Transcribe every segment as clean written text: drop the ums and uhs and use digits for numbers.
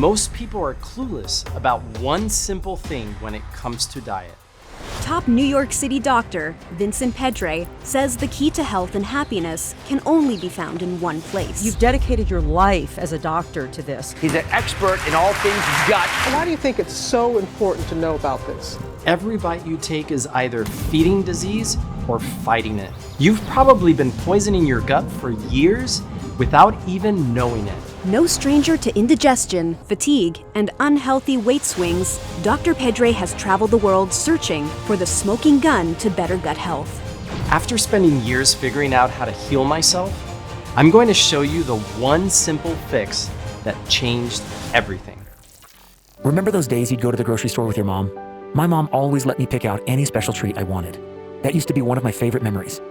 most people are clueless about one simple thing when it comes to diet. Top New York City doctor Vincent Pedre says the key to health and happiness can only be found in one place. You've dedicated your life as a doctor to this. He's an expert in all things gut. Why do you think it's so important to know about this? Every bite you take is either feeding disease or fighting it. You've probably been poisoning your gut for years without even knowing it. No stranger to indigestion, fatigue, and unhealthy weight swings, Dr. Pedre has traveled the world searching for the smoking gun to better gut health. After spending years figuring out how to heal myself, I'm going to show you the one simple fix that changed everything. Remember those days you'd go to the grocery store with your mom? My mom always let me pick out any special treat I wanted. That used to be one of my favorite memories.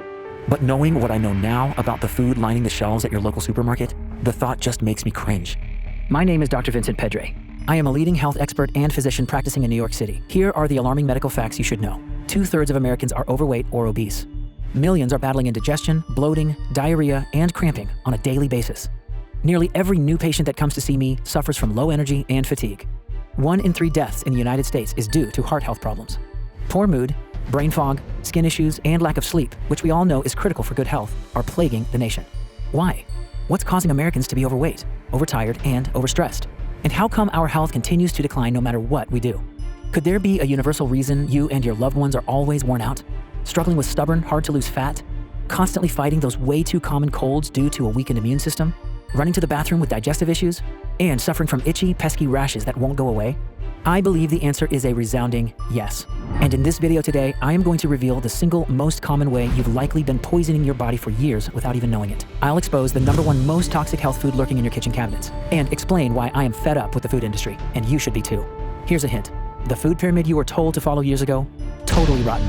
But knowing what I know now about the food lining the shelves at your local supermarket, the thought just makes me cringe. My name is Dr. Vincent Pedre. I am a leading health expert and physician practicing in New York City. Here are the alarming medical facts you should know. 2/3 of Americans are overweight or obese. Millions are battling indigestion, bloating, diarrhea, and cramping on a daily basis. Nearly every new patient that comes to see me suffers from low energy and fatigue. 1 in 3 deaths in the United States is due to heart health problems. Poor mood, brain fog, skin issues, and lack of sleep, which we all know is critical for good health, are plaguing the nation. Why? What's causing Americans to be overweight, overtired, and overstressed? And how come our health continues to decline no matter what we do? Could there be a universal reason you and your loved ones are always worn out? Struggling with stubborn, hard-to-lose fat? Constantly fighting those way too common colds due to a weakened immune system? Running to the bathroom with digestive issues? And suffering from itchy, pesky rashes that won't go away? I believe the answer is a resounding yes. And in this video today, I am going to reveal the single most common way you've likely been poisoning your body for years without even knowing it. I'll expose the #1 most toxic health food lurking in your kitchen cabinets and explain why I am fed up with the food industry, and you should be too. Here's a hint. The food pyramid you were told to follow years ago? Totally rotten.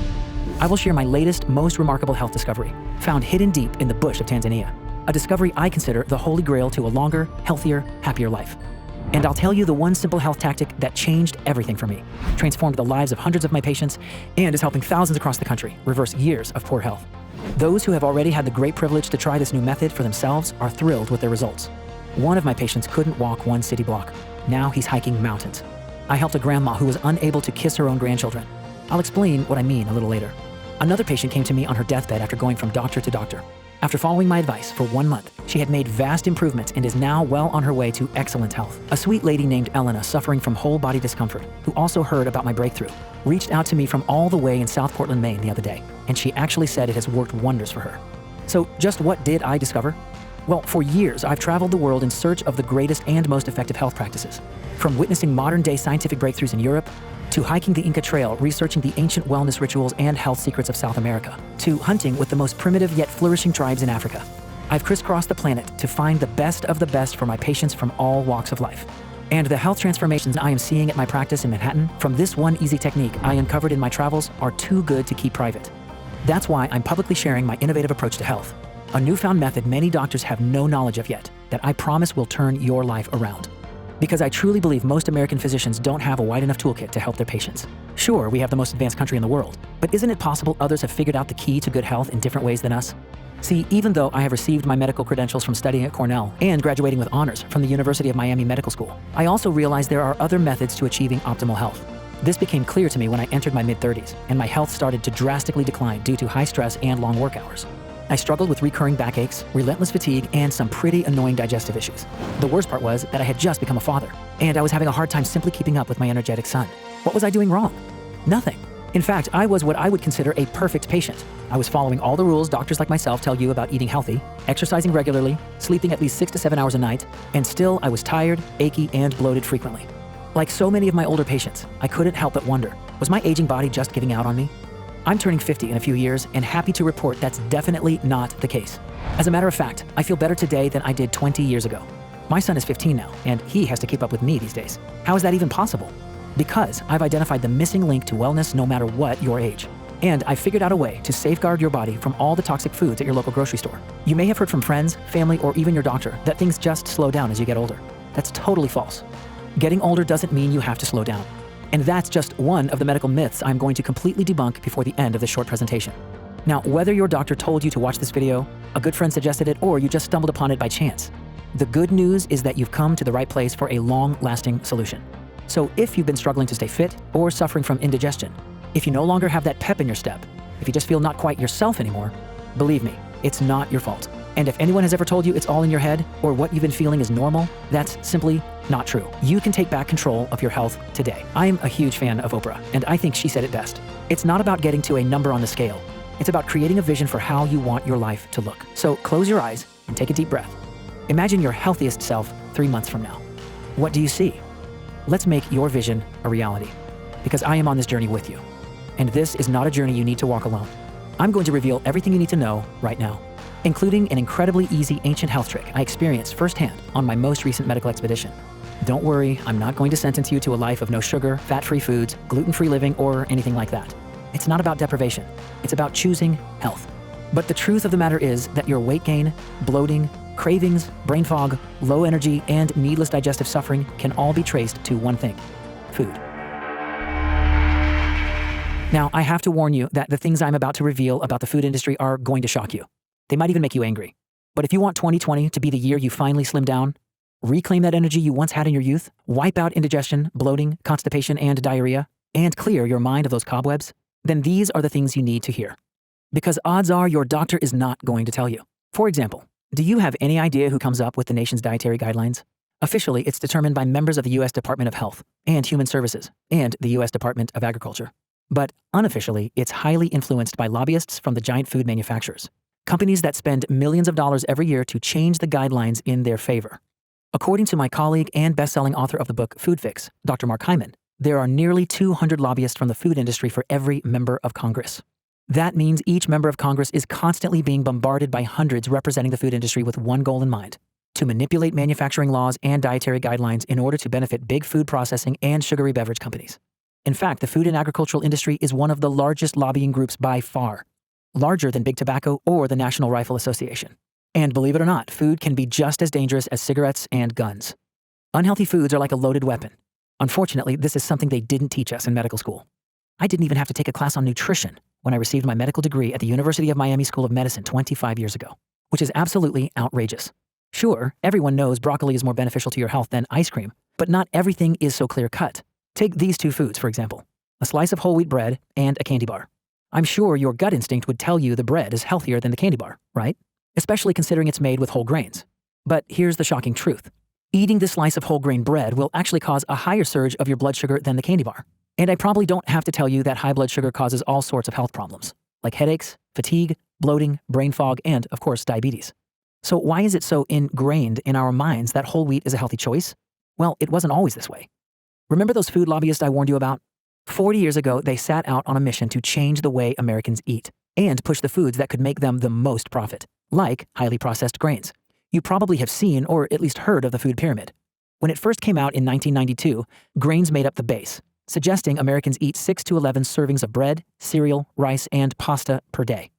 I will share my latest, most remarkable health discovery, found hidden deep in the bush of Tanzania. A discovery I consider the holy grail to a longer, healthier, happier life. And I'll tell you the one simple health tactic that changed everything for me, transformed the lives of hundreds of my patients, and is helping thousands across the country reverse years of poor health. Those who have already had the great privilege to try this new method for themselves are thrilled with their results. One of my patients couldn't walk 1 city block. Now he's hiking mountains. I helped a grandma who was unable to kiss her own grandchildren. I'll explain what I mean a little later. Another patient came to me on her deathbed after going from doctor to doctor. After following my advice for 1 month, she had made vast improvements and is now well on her way to excellent health. A sweet lady named Elena, suffering from whole body discomfort, who also heard about my breakthrough, reached out to me from all the way in South Portland, Maine the other day, and she actually said it has worked wonders for her. So just what did I discover? Well, for years, I've traveled the world in search of the greatest and most effective health practices. From witnessing modern-day scientific breakthroughs in Europe, to hiking the Inca Trail, researching the ancient wellness rituals and health secrets of South America, to hunting with the most primitive yet flourishing tribes in Africa. I've crisscrossed the planet to find the best of the best for my patients from all walks of life. And the health transformations I am seeing at my practice in Manhattan from this one easy technique I uncovered in my travels are too good to keep private. That's why I'm publicly sharing my innovative approach to health, a newfound method many doctors have no knowledge of yet that I promise will turn your life around. Because I truly believe most American physicians don't have a wide enough toolkit to help their patients. Sure, we have the most advanced country in the world, but isn't it possible others have figured out the key to good health in different ways than us? See, even though I have received my medical credentials from studying at Cornell and graduating with honors from the University of Miami Medical School, I also realized there are other methods to achieving optimal health. This became clear to me when I entered my mid-30s and my health started to drastically decline due to high stress and long work hours. I struggled with recurring backaches, relentless fatigue, and some pretty annoying digestive issues. The worst part was that I had just become a father, and I was having a hard time simply keeping up with my energetic son. What was I doing wrong? Nothing. In fact, I was what I would consider a perfect patient. I was following all the rules doctors like myself tell you about eating healthy, exercising regularly, sleeping at least 6 to 7 hours a night, and still I was tired, achy, and bloated frequently. Like so many of my older patients, I couldn't help but wonder, was my aging body just giving out on me? I'm turning 50 in a few years and happy to report that's definitely not the case. As a matter of fact, I feel better today than I did 20 years ago. My son is 15 now, and he has to keep up with me these days. How is that even possible? Because I've identified the missing link to wellness no matter what your age. And I figured out a way to safeguard your body from all the toxic foods at your local grocery store. You may have heard from friends, family, or even your doctor that things just slow down as you get older. That's totally false. Getting older doesn't mean you have to slow down. And that's just one of the medical myths I'm going to completely debunk before the end of this short presentation. Now, whether your doctor told you to watch this video, a good friend suggested it, or you just stumbled upon it by chance, The good news is that you've come to the right place for a long-lasting solution. So if you've been struggling to stay fit or suffering from indigestion, if you no longer have that pep in your step, if you just feel not quite yourself anymore, believe me, it's not your fault. And if anyone has ever told you it's all in your head or what you've been feeling is normal, that's simply not true. You can take back control of your health today. I am a huge fan of Oprah, and I think she said it best. It's not about getting to a number on the scale. It's about creating a vision for how you want your life to look. So close your eyes and take a deep breath. Imagine your healthiest self 3 months from now. What do you see? Let's make your vision a reality, because I am on this journey with you. And this is not a journey you need to walk alone. I'm going to reveal everything you need to know right now, including an incredibly easy ancient health trick I experienced firsthand on my most recent medical expedition. Don't worry, I'm not going to sentence you to a life of no sugar, fat-free foods, gluten-free living, or anything like that. It's not about deprivation. It's about choosing health. But the truth of the matter is that your weight gain, bloating, cravings, brain fog, low energy, and needless digestive suffering can all be traced to one thing: food. Now, I have to warn you that the things I'm about to reveal about the food industry are going to shock you. They might even make you angry. But if you want 2020 to be the year you finally slim down, reclaim that energy you once had in your youth, wipe out indigestion, bloating, constipation, and diarrhea, and clear your mind of those cobwebs, then these are the things you need to hear. Because odds are your doctor is not going to tell you. For example, do you have any idea who comes up with the nation's dietary guidelines? Officially, it's determined by members of the U.S. Department of Health and Human Services and the U.S. Department of Agriculture. But unofficially, it's highly influenced by lobbyists from the giant food manufacturers, companies that spend millions of dollars every year to change the guidelines in their favor. According to my colleague and best-selling author of the book Food Fix, Dr. Mark Hyman, there are nearly 200 lobbyists from the food industry for every member of Congress. That means each member of Congress is constantly being bombarded by hundreds representing the food industry with one goal in mind: to manipulate manufacturing laws and dietary guidelines in order to benefit big food processing and sugary beverage companies. In fact, the food and agricultural industry is one of the largest lobbying groups by far, larger than Big Tobacco or the National Rifle Association. And believe it or not, food can be just as dangerous as cigarettes and guns. Unhealthy foods are like a loaded weapon. Unfortunately, this is something they didn't teach us in medical school. I didn't even have to take a class on nutrition when I received my medical degree at the University of Miami School of Medicine 25 years ago, which is absolutely outrageous. Sure, everyone knows broccoli is more beneficial to your health than ice cream, but not everything is so clear-cut. Take these two foods, for example, a slice of whole wheat bread and a candy bar. I'm sure your gut instinct would tell you the bread is healthier than the candy bar, right? Especially considering it's made with whole grains. But here's the shocking truth. Eating this slice of whole grain bread will actually cause a higher surge of your blood sugar than the candy bar. And I probably don't have to tell you that high blood sugar causes all sorts of health problems, like headaches, fatigue, bloating, brain fog, and, of course, diabetes. So why is it so ingrained in our minds that whole wheat is a healthy choice? Well, it wasn't always this way. Remember those food lobbyists I warned you about? 40 years ago, they set out on a mission to change the way Americans eat and push the foods that could make them the most profit, like highly processed grains. You probably have seen or at least heard of the food pyramid. When it first came out in 1992, grains made up the base, suggesting Americans eat 6 to 11 servings of bread, cereal, rice, and pasta per day.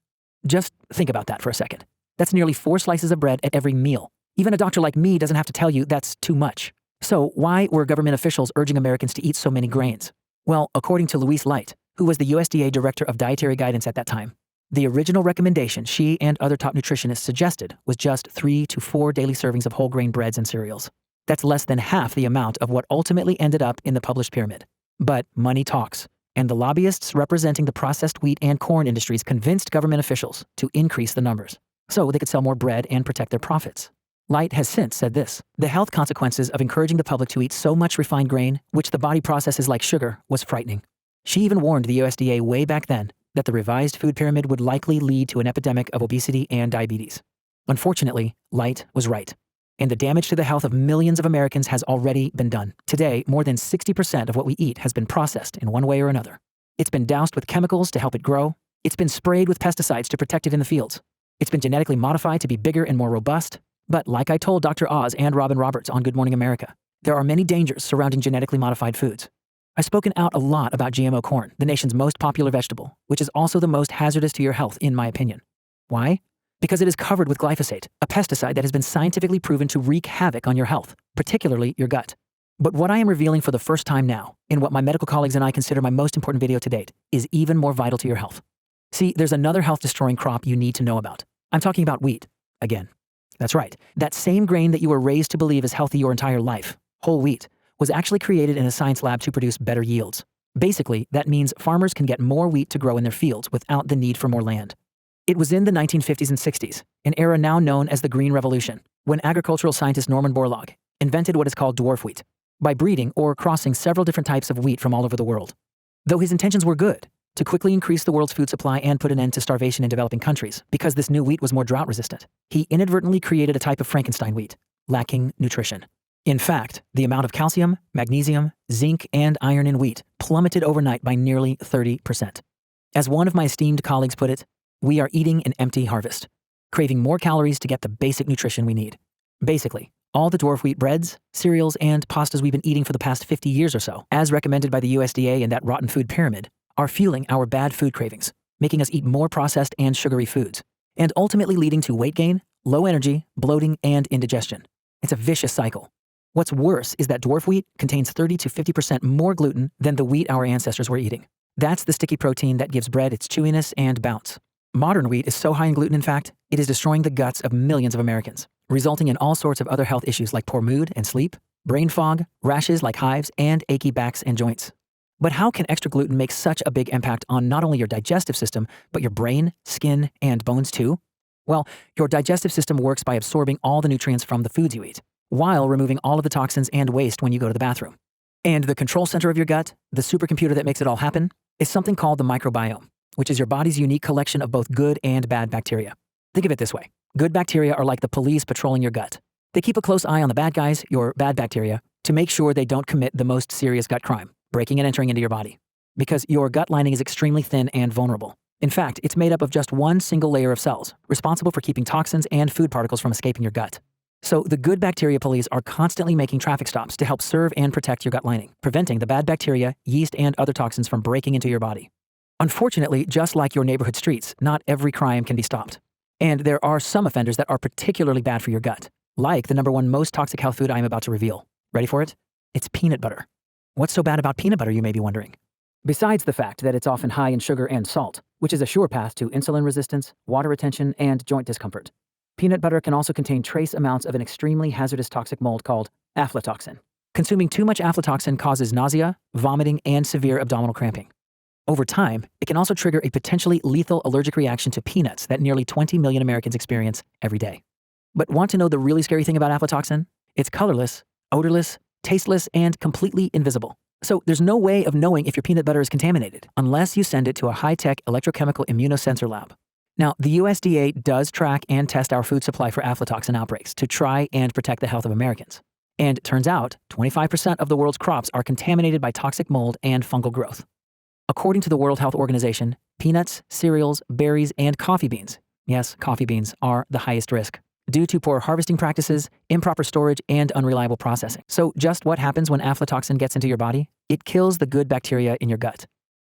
Just think about that for a second. That's nearly 4 slices of bread at every meal. Even a doctor like me doesn't have to tell you that's too much. So why were government officials urging Americans to eat so many grains? Well, according to Louise Light, who was the USDA Director of Dietary Guidance at that time, the original recommendation she and other top nutritionists suggested was just 3 to 4 daily servings of whole grain breads and cereals. That's less than half the amount of what ultimately ended up in the published pyramid. But money talks, and the lobbyists representing the processed wheat and corn industries convinced government officials to increase the numbers so they could sell more bread and protect their profits. Light has since said this: the health consequences of encouraging the public to eat so much refined grain, which the body processes like sugar, was frightening. She even warned the USDA way back then that the revised food pyramid would likely lead to an epidemic of obesity and diabetes. Unfortunately, Light was right, and the damage to the health of millions of Americans has already been done. Today, more than 60% of what we eat has been processed in one way or another. It's been doused with chemicals to help it grow. It's been sprayed with pesticides to protect it in the fields. It's been genetically modified to be bigger and more robust. But like I told Dr. Oz and Robin Roberts on Good Morning America, there are many dangers surrounding genetically modified foods. I've spoken out a lot about GMO corn, the nation's most popular vegetable, which is also the most hazardous to your health, in my opinion. Why? Because it is covered with glyphosate, a pesticide that has been scientifically proven to wreak havoc on your health, particularly your gut. But what I am revealing for the first time now, in what my medical colleagues and I consider my most important video to date, is even more vital to your health. See, there's another health-destroying crop you need to know about. I'm talking about wheat, again. That's right. That same grain that you were raised to believe is healthy your entire life, whole wheat, was actually created in a science lab to produce better yields. Basically, that means farmers can get more wheat to grow in their fields without the need for more land. It was in the 1950s and 60s, an era now known as the Green Revolution, when agricultural scientist Norman Borlaug invented what is called dwarf wheat, by breeding or crossing several different types of wheat from all over the world. Though his intentions were good, to quickly increase the world's food supply and put an end to starvation in developing countries, because this new wheat was more drought resistant, he inadvertently created a type of Frankenstein wheat, lacking nutrition. In fact, the amount of calcium, magnesium, zinc, and iron in wheat plummeted overnight by nearly 30%. As one of my esteemed colleagues put it, we are eating an empty harvest, craving more calories to get the basic nutrition we need. Basically, all the dwarf wheat breads, cereals, and pastas we've been eating for the past 50 years or so, as recommended by the USDA and that rotten food pyramid, are fueling our bad food cravings, making us eat more processed and sugary foods, and ultimately leading to weight gain, low energy, bloating, and indigestion. It's a vicious cycle. What's worse is that dwarf wheat contains 30 to 50% more gluten than the wheat our ancestors were eating. That's the sticky protein that gives bread its chewiness and bounce. Modern wheat is so high in gluten, in fact, it is destroying the guts of millions of Americans, resulting in all sorts of other health issues like poor mood and sleep, brain fog, rashes like hives, and achy backs and joints. But how can extra gluten make such a big impact on not only your digestive system, but your brain, skin, and bones too? Well, your digestive system works by absorbing all the nutrients from the foods you eat, while removing all of the toxins and waste when you go to the bathroom. And the control center of your gut, the supercomputer that makes it all happen, is something called the microbiome, which is your body's unique collection of both good and bad bacteria. Think of it this way. Good bacteria are like the police patrolling your gut. They keep a close eye on the bad guys, your bad bacteria, to make sure they don't commit the most serious gut crime, breaking and entering into your body. Because your gut lining is extremely thin and vulnerable. In fact, it's made up of just one single layer of cells, responsible for keeping toxins and food particles from escaping your gut. So the good bacteria police are constantly making traffic stops to help serve and protect your gut lining, preventing the bad bacteria, yeast, and other toxins from breaking into your body. Unfortunately, just like your neighborhood streets, not every crime can be stopped. And there are some offenders that are particularly bad for your gut, like the #1 most toxic health food I am about to reveal. Ready for it? It's peanut butter. What's so bad about peanut butter, you may be wondering? Besides the fact that it's often high in sugar and salt, which is a sure path to insulin resistance, water retention, and joint discomfort, peanut butter can also contain trace amounts of an extremely hazardous toxic mold called aflatoxin. Consuming too much aflatoxin causes nausea, vomiting, and severe abdominal cramping. Over time, it can also trigger a potentially lethal allergic reaction to peanuts that nearly 20 million Americans experience every day. But want to know the really scary thing about aflatoxin? It's colorless, odorless, tasteless, and completely invisible. So there's no way of knowing if your peanut butter is contaminated unless you send it to a high-tech electrochemical immunosensor lab. Now, the USDA does track and test our food supply for aflatoxin outbreaks to try and protect the health of Americans. And turns out, 25% of the world's crops are contaminated by toxic mold and fungal growth. According to the World Health Organization, peanuts, cereals, berries, and coffee beans, yes, coffee beans, are the highest risk due to poor harvesting practices, improper storage, and unreliable processing. So just what happens when aflatoxin gets into your body? It kills the good bacteria in your gut.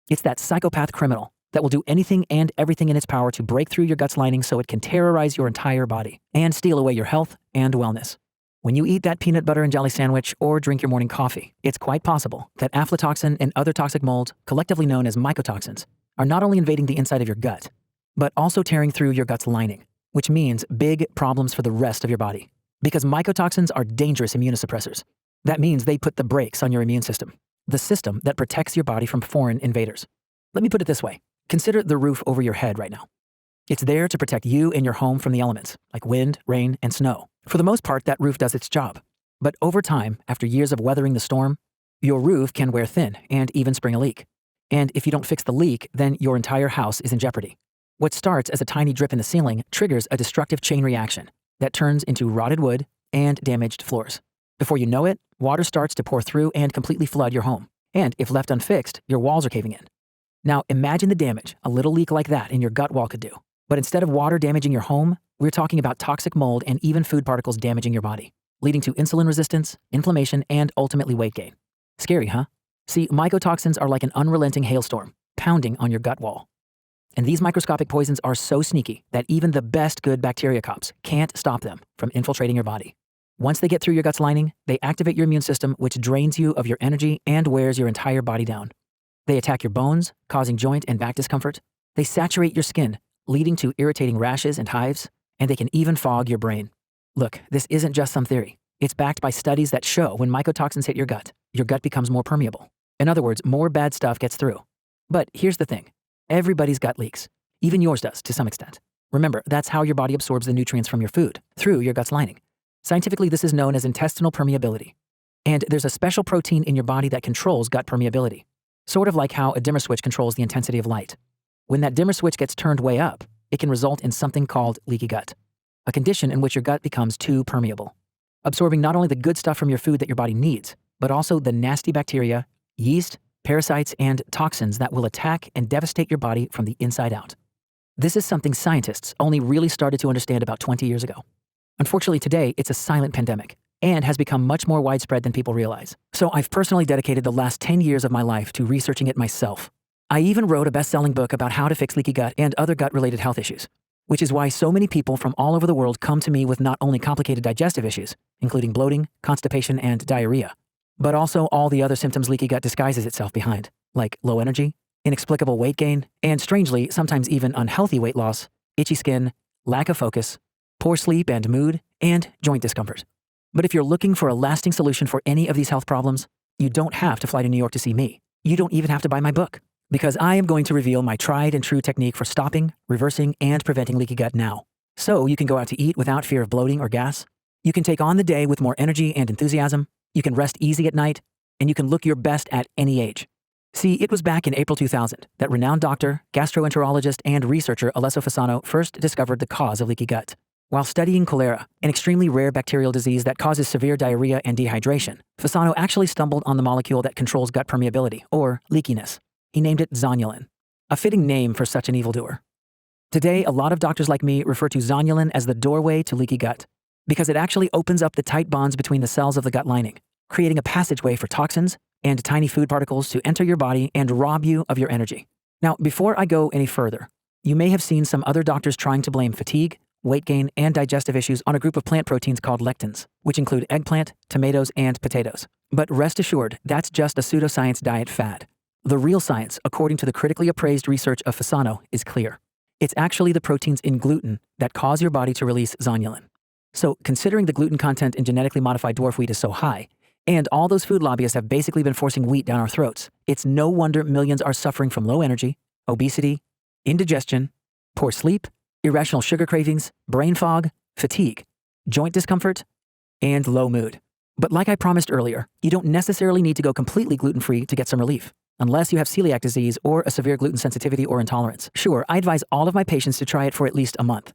It's that psychopath criminal that will do anything and everything in its power to break through your gut's lining so it can terrorize your entire body and steal away your health and wellness. When you eat that peanut butter and jelly sandwich or drink your morning coffee, it's quite possible that aflatoxin and other toxic molds, collectively known as mycotoxins, are not only invading the inside of your gut, but also tearing through your gut's lining, which means big problems for the rest of your body. Because mycotoxins are dangerous immunosuppressors. That means they put the brakes on your immune system, the system that protects your body from foreign invaders. Let me put it this way. Consider the roof over your head right now. It's there to protect you and your home from the elements, like wind, rain, and snow. For the most part, that roof does its job. But over time, after years of weathering the storm, your roof can wear thin and even spring a leak. And if you don't fix the leak, then your entire house is in jeopardy. What starts as a tiny drip in the ceiling triggers a destructive chain reaction that turns into rotted wood and damaged floors. Before you know it, water starts to pour through and completely flood your home. And if left unfixed, your walls are caving in. Now imagine the damage a little leak like that in your gut wall could do. But instead of water damaging your home, we're talking about toxic mold and even food particles damaging your body, leading to insulin resistance, inflammation, and ultimately weight gain. Scary, huh? See, mycotoxins are like an unrelenting hailstorm, pounding on your gut wall. And these microscopic poisons are so sneaky that even the best good bacteria cops can't stop them from infiltrating your body. Once they get through your gut's lining, they activate your immune system, which drains you of your energy and wears your entire body down. They attack your bones, causing joint and back discomfort. They saturate your skin, leading to irritating rashes and hives, and they can even fog your brain. Look, this isn't just some theory. It's backed by studies that show when mycotoxins hit your gut becomes more permeable. In other words, more bad stuff gets through. But here's the thing. Everybody's gut leaks. Even yours does, to some extent. Remember, that's how your body absorbs the nutrients from your food, through your gut's lining. Scientifically, this is known as intestinal permeability. And there's a special protein in your body that controls gut permeability. Sort of like how a dimmer switch controls the intensity of light. When that dimmer switch gets turned way up, it can result in something called leaky gut, a condition in which your gut becomes too permeable, absorbing not only the good stuff from your food that your body needs, but also the nasty bacteria, yeast, parasites, and toxins that will attack and devastate your body from the inside out. This is something scientists only really started to understand about 20 years ago. Unfortunately, today, it's a silent pandemic and has become much more widespread than people realize. So I've personally dedicated the last 10 years of my life to researching it myself. I even wrote a best-selling book about how to fix leaky gut and other gut-related health issues, which is why so many people from all over the world come to me with not only complicated digestive issues, including bloating, constipation, and diarrhea, but also all the other symptoms leaky gut disguises itself behind, like low energy, inexplicable weight gain, and strangely, sometimes even unhealthy weight loss, itchy skin, lack of focus, poor sleep and mood, and joint discomfort. But if you're looking for a lasting solution for any of these health problems, you don't have to fly to New York to see me. You don't even have to buy my book, because I am going to reveal my tried and true technique for stopping, reversing, and preventing leaky gut now. So you can go out to eat without fear of bloating or gas. You can take on the day with more energy and enthusiasm. You can rest easy at night, and you can look your best at any age. See, it was back in April 2000 that renowned doctor, gastroenterologist, and researcher Alessio Fasano first discovered the cause of leaky gut. While studying cholera, an extremely rare bacterial disease that causes severe diarrhea and dehydration, Fasano actually stumbled on the molecule that controls gut permeability, or leakiness. He named it zonulin, a fitting name for such an evildoer. Today, a lot of doctors like me refer to zonulin as the doorway to leaky gut, because it actually opens up the tight bonds between the cells of the gut lining, creating a passageway for toxins and tiny food particles to enter your body and rob you of your energy. Now, before I go any further, you may have seen some other doctors trying to blame fatigue, weight gain, and digestive issues on a group of plant proteins called lectins, which include eggplant, tomatoes, and potatoes. But rest assured, that's just a pseudoscience diet fad. The real science, according to the critically appraised research of Fasano, is clear. It's actually the proteins in gluten that cause your body to release zonulin. So, considering the gluten content in genetically modified dwarf wheat is so high, and all those food lobbyists have basically been forcing wheat down our throats, it's no wonder millions are suffering from low energy, obesity, indigestion, poor sleep, irrational sugar cravings, brain fog, fatigue, joint discomfort, and low mood. But like I promised earlier, you don't necessarily need to go completely gluten-free to get some relief, unless you have celiac disease or a severe gluten sensitivity or intolerance. Sure, I advise all of my patients to try it for at least a month.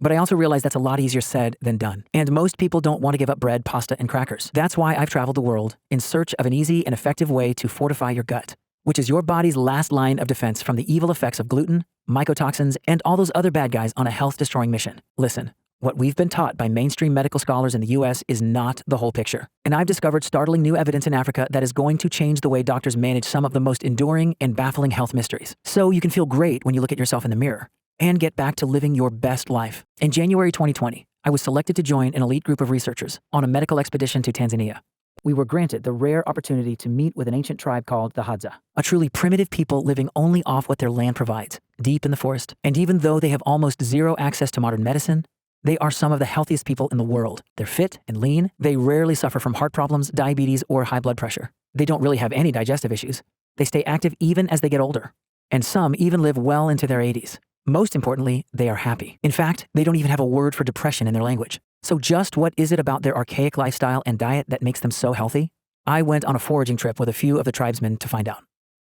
But I also realize that's a lot easier said than done. And most people don't want to give up bread, pasta, and crackers. That's why I've traveled the world in search of an easy and effective way to fortify your gut, which is your body's last line of defense from the evil effects of gluten, mycotoxins, and all those other bad guys on a health-destroying mission. Listen, what we've been taught by mainstream medical scholars in the US is not the whole picture. And I've discovered startling new evidence in Africa that is going to change the way doctors manage some of the most enduring and baffling health mysteries. So you can feel great when you look at yourself in the mirror and get back to living your best life. In January 2020, I was selected to join an elite group of researchers on a medical expedition to Tanzania. We were granted the rare opportunity to meet with an ancient tribe called the Hadza, a truly primitive people living only off what their land provides, deep in the forest. And even though they have almost zero access to modern medicine, they are some of the healthiest people in the world. They're fit and lean. They rarely suffer from heart problems, diabetes, or high blood pressure. They don't really have any digestive issues. They stay active even as they get older. And some even live well into their 80s. Most importantly, they are happy. In fact, they don't even have a word for depression in their language. So just what is it about their archaic lifestyle and diet that makes them so healthy? I went on a foraging trip with a few of the tribesmen to find out.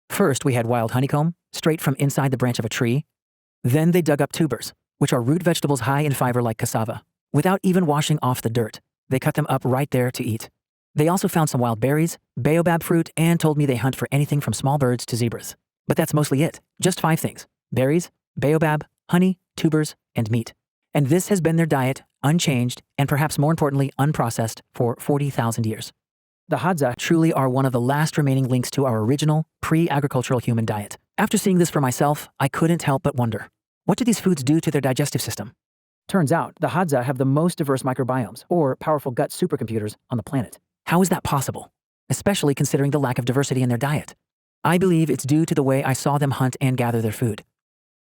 First, we had wild honeycomb, straight from inside the branch of a tree. Then they dug up tubers, which are root vegetables high in fiber like cassava. Without even washing off the dirt, they cut them up right there to eat. They also found some wild berries, baobab fruit, and told me they hunt for anything from small birds to zebras. But that's mostly it. Just 5 things: berries, baobab, honey, tubers, and meat. And this has been their diet, unchanged, and perhaps more importantly, unprocessed, for 40,000 years. The Hadza truly are one of the last remaining links to our original, pre-agricultural human diet. After seeing this for myself, I couldn't help but wonder, what do these foods do to their digestive system? Turns out, the Hadza have the most diverse microbiomes, or powerful gut supercomputers, on the planet. How is that possible? Especially considering the lack of diversity in their diet. I believe it's due to the way I saw them hunt and gather their food.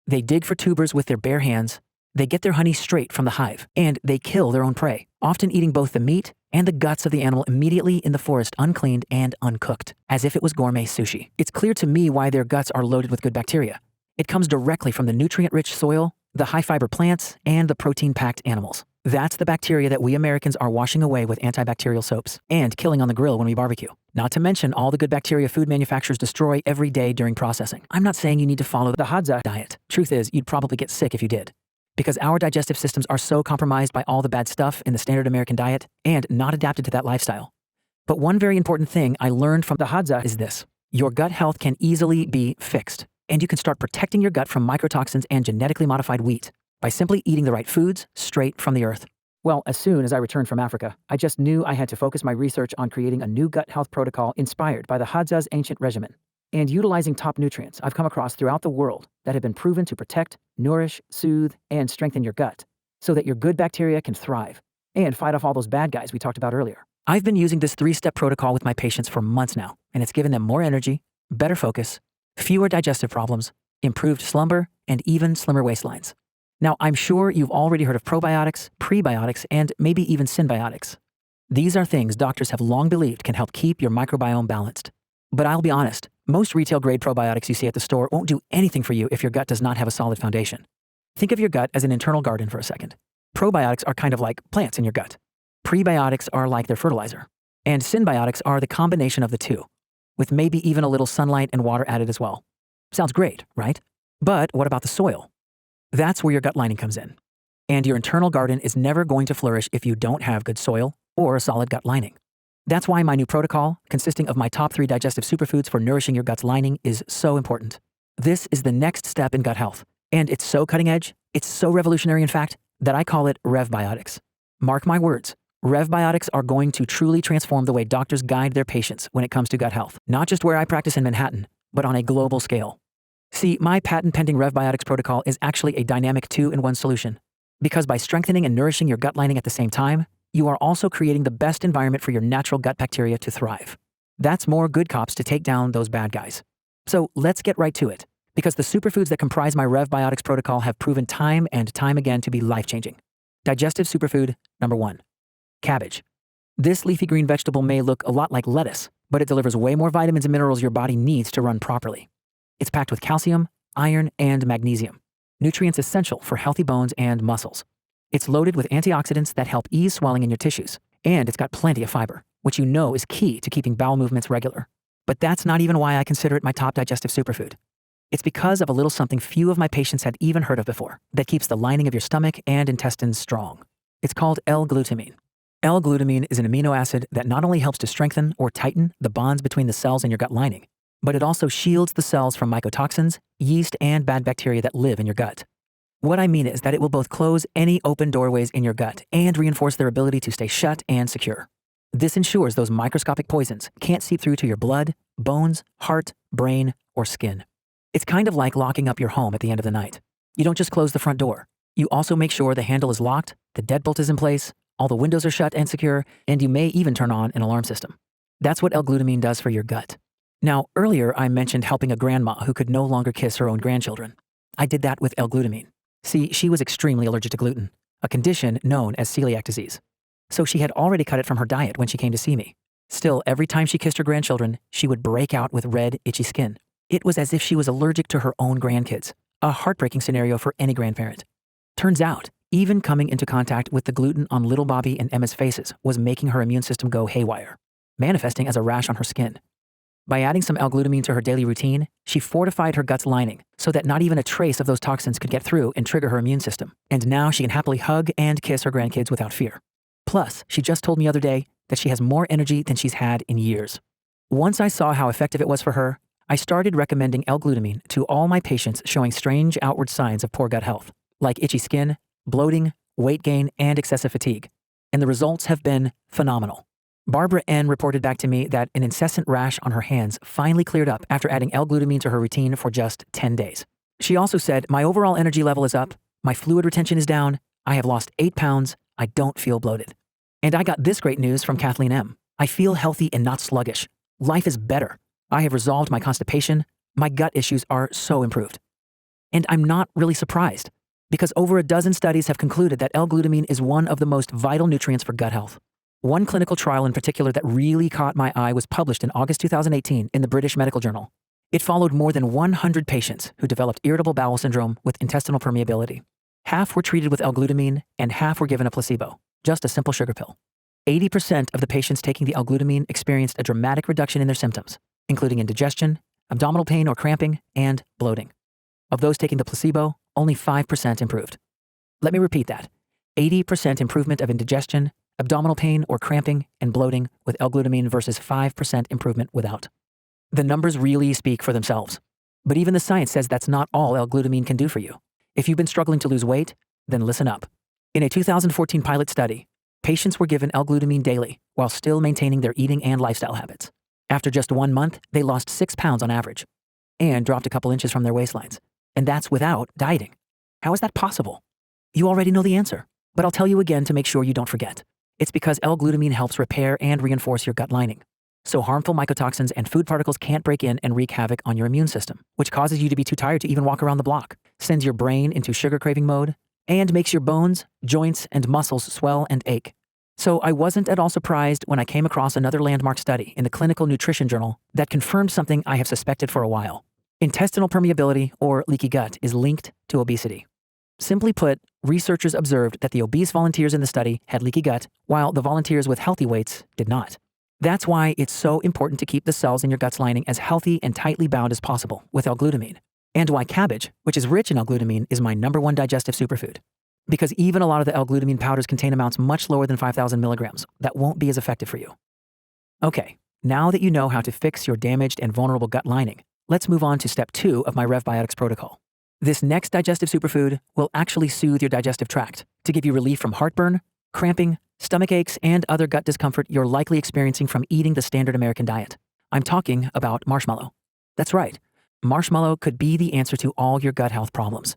They dig for tubers with their bare hands, They get their honey straight from the hive, and they kill their own prey, often eating both the meat and the guts of the animal immediately in the forest, uncleaned and uncooked, as if it was gourmet sushi. It's clear to me why their guts are loaded with good bacteria. It comes directly from the nutrient-rich soil, the high-fiber plants, and the protein-packed animals. That's the bacteria that we Americans are washing away with antibacterial soaps and killing on the grill when we barbecue. Not to mention all the good bacteria food manufacturers destroy every day during processing. I'm not saying you need to follow the Hadza diet. Truth is, you'd probably get sick if you did, because our digestive systems are so compromised by all the bad stuff in the standard American diet and not adapted to that lifestyle. But one very important thing I learned from the Hadza is this: your gut health can easily be fixed, and you can start protecting your gut from mycotoxins and genetically modified wheat by simply eating the right foods straight from the earth. Well, as soon as I returned from Africa, I just knew I had to focus my research on creating a new gut health protocol inspired by the Hadza's ancient regimen and utilizing top nutrients I've come across throughout the world that have been proven to protect, nourish, soothe, and strengthen your gut so that your good bacteria can thrive and fight off all those bad guys we talked about earlier. I've been using this 3-step protocol with my patients for months now, and it's given them more energy, better focus, fewer digestive problems, improved slumber, and even slimmer waistlines. Now, I'm sure you've already heard of probiotics, prebiotics, and maybe even synbiotics. These are things doctors have long believed can help keep your microbiome balanced. But I'll be honest, most retail-grade probiotics you see at the store won't do anything for you if your gut does not have a solid foundation. Think of your gut as an internal garden for a second. Probiotics are kind of like plants in your gut. Prebiotics are like their fertilizer. And synbiotics are the combination of the two, with maybe even a little sunlight and water added as well. Sounds great, right? But what about the soil? That's where your gut lining comes in. And your internal garden is never going to flourish if you don't have good soil or a solid gut lining. That's why my new protocol, consisting of my top 3 digestive superfoods for nourishing your gut's lining, is so important. This is the next step in gut health. And it's so cutting edge, it's so revolutionary in fact, that I call it RevBiotics. Mark my words, RevBiotics are going to truly transform the way doctors guide their patients when it comes to gut health. Not just where I practice in Manhattan, but on a global scale. See, my patent-pending RevBiotics protocol is actually a dynamic 2-in-1 solution, because by strengthening and nourishing your gut lining at the same time, you are also creating the best environment for your natural gut bacteria to thrive. That's more good cops to take down those bad guys. So let's get right to it, because the superfoods that comprise my RevBiotics protocol have proven time and time again to be life-changing. Digestive superfood number 1, cabbage. This leafy green vegetable may look a lot like lettuce, but it delivers way more vitamins and minerals your body needs to run properly. It's packed with calcium, iron, and magnesium, nutrients essential for healthy bones and muscles. It's loaded with antioxidants that help ease swelling in your tissues, and it's got plenty of fiber, which you know is key to keeping bowel movements regular. But that's not even why I consider it my top digestive superfood. It's because of a little something few of my patients had even heard of before that keeps the lining of your stomach and intestines strong. It's called L-glutamine. L-glutamine is an amino acid that not only helps to strengthen or tighten the bonds between the cells in your gut lining, but it also shields the cells from mycotoxins, yeast, and bad bacteria that live in your gut. What I mean is that it will both close any open doorways in your gut and reinforce their ability to stay shut and secure. This ensures those microscopic poisons can't seep through to your blood, bones, heart, brain, or skin. It's kind of like locking up your home at the end of the night. You don't just close the front door. You also make sure the handle is locked, the deadbolt is in place, all the windows are shut and secure, and you may even turn on an alarm system. That's what L-glutamine does for your gut. Now, earlier I mentioned helping a grandma who could no longer kiss her own grandchildren. I did that with L-glutamine. See, she was extremely allergic to gluten, a condition known as celiac disease. So she had already cut it from her diet when she came to see me. Still, every time she kissed her grandchildren, she would break out with red, itchy skin. It was as if she was allergic to her own grandkids, a heartbreaking scenario for any grandparent. Turns out, even coming into contact with the gluten on little Bobby and Emma's faces was making her immune system go haywire, manifesting as a rash on her skin. By adding some L-glutamine to her daily routine, she fortified her gut's lining so that not even a trace of those toxins could get through and trigger her immune system. And now she can happily hug and kiss her grandkids without fear. Plus, she just told me the other day that she has more energy than she's had in years. Once I saw how effective it was for her, I started recommending L-glutamine to all my patients showing strange outward signs of poor gut health, like itchy skin, bloating, weight gain, and excessive fatigue. And the results have been phenomenal. Barbara N. reported back to me that an incessant rash on her hands finally cleared up after adding L-glutamine to her routine for just 10 days. She also said, my overall energy level is up, my fluid retention is down, I have lost 8 pounds, I don't feel bloated. And I got this great news from Kathleen M. I feel healthy and not sluggish. Life is better. I have resolved my constipation. My gut issues are so improved. And I'm not really surprised. Because over a dozen studies have concluded that L-glutamine is one of the most vital nutrients for gut health. One clinical trial in particular that really caught my eye was published in August 2018 in the British Medical Journal. It followed more than 100 patients who developed irritable bowel syndrome with intestinal permeability. Half were treated with L-glutamine and half were given a placebo, just a simple sugar pill. 80% of the patients taking the L-glutamine experienced a dramatic reduction in their symptoms, including indigestion, abdominal pain or cramping, and bloating. Of those taking the placebo, only 5% improved. Let me repeat that. 80% improvement of indigestion, abdominal pain or cramping, and bloating with L-glutamine versus 5% improvement without. The numbers really speak for themselves. But even the science says that's not all L-glutamine can do for you. If you've been struggling to lose weight, then listen up. In a 2014 pilot study, patients were given L-glutamine daily while still maintaining their eating and lifestyle habits. After just 1 month, they lost 6 pounds on average and dropped a couple inches from their waistlines. And that's without dieting. How is that possible? You already know the answer, but I'll tell you again to make sure you don't forget. It's because L-glutamine helps repair and reinforce your gut lining. So harmful mycotoxins and food particles can't break in and wreak havoc on your immune system, which causes you to be too tired to even walk around the block, sends your brain into sugar craving mode, and makes your bones, joints, and muscles swell and ache. So I wasn't at all surprised when I came across another landmark study in the Clinical Nutrition Journal that confirmed something I have suspected for a while. Intestinal permeability, or leaky gut, is linked to obesity. Simply put, researchers observed that the obese volunteers in the study had leaky gut, while the volunteers with healthy weights did not. That's why it's so important to keep the cells in your gut's lining as healthy and tightly bound as possible with L-glutamine. And why cabbage, which is rich in L-glutamine, is my #1 digestive superfood. Because even a lot of the L-glutamine powders contain amounts much lower than 5,000 milligrams that won't be as effective for you. Okay, now that you know how to fix your damaged and vulnerable gut lining, let's move on to step 2 of my RevBiotics protocol. This next digestive superfood will actually soothe your digestive tract to give you relief from heartburn, cramping, stomach aches, and other gut discomfort you're likely experiencing from eating the standard American diet. I'm talking about marshmallow. That's right. Marshmallow could be the answer to all your gut health problems.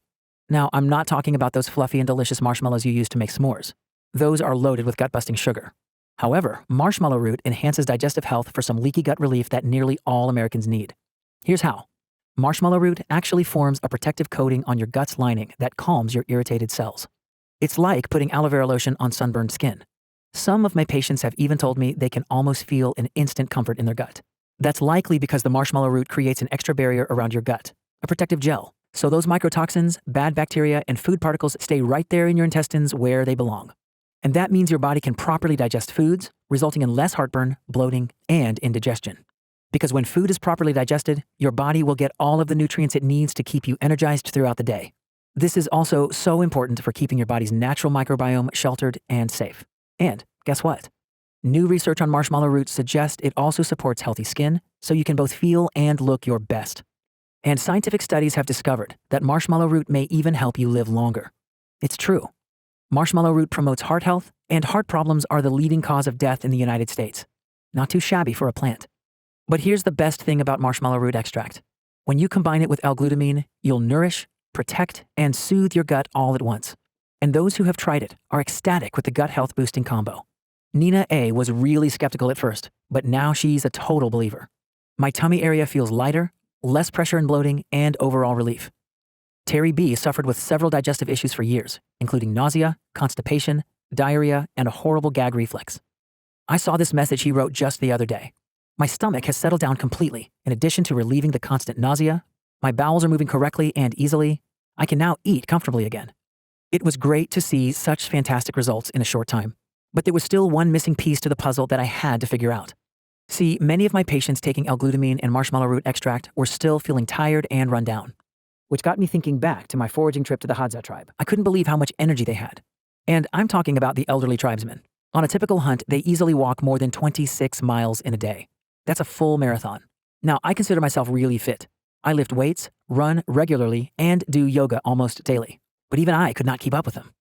Now, I'm not talking about those fluffy and delicious marshmallows you use to make s'mores. Those are loaded with gut-busting sugar. However, marshmallow root enhances digestive health for some leaky gut relief that nearly all Americans need. Here's how. Marshmallow root actually forms a protective coating on your gut's lining that calms your irritated cells. It's like putting aloe vera lotion on sunburned skin. Some of my patients have even told me they can almost feel an instant comfort in their gut. That's likely because the marshmallow root creates an extra barrier around your gut, a protective gel, so those mycotoxins, bad bacteria, and food particles stay right there in your intestines where they belong. And that means your body can properly digest foods, resulting in less heartburn, bloating, and indigestion. Because when food is properly digested, your body will get all of the nutrients it needs to keep you energized throughout the day. This is also so important for keeping your body's natural microbiome sheltered and safe. And guess what? New research on marshmallow root suggests it also supports healthy skin, so you can both feel and look your best. And scientific studies have discovered that marshmallow root may even help you live longer. It's true. Marshmallow root promotes heart health, and heart problems are the leading cause of death in the United States. Not too shabby for a plant. But here's the best thing about marshmallow root extract. When you combine it with L-glutamine, you'll nourish, protect, and soothe your gut all at once. And those who have tried it are ecstatic with the gut health boosting combo. Nina A. was really skeptical at first, but now she's a total believer. My tummy area feels lighter, less pressure and bloating, and overall relief. Terry B. suffered with several digestive issues for years, including nausea, constipation, diarrhea, and a horrible gag reflex. I saw this message he wrote just the other day. My stomach has settled down completely. In addition to relieving the constant nausea, my bowels are moving correctly and easily. I can now eat comfortably again. It was great to see such fantastic results in a short time, but there was still one missing piece to the puzzle that I had to figure out. See, many of my patients taking L-glutamine and marshmallow root extract were still feeling tired and run down, which got me thinking back to my foraging trip to the Hadza tribe. I couldn't believe how much energy they had. And I'm talking about the elderly tribesmen. On a typical hunt, they easily walk more than 26 miles in a day. That's a full marathon. Now, I consider myself really fit. I lift weights, run regularly, and do yoga almost daily. But even I could not keep up with them.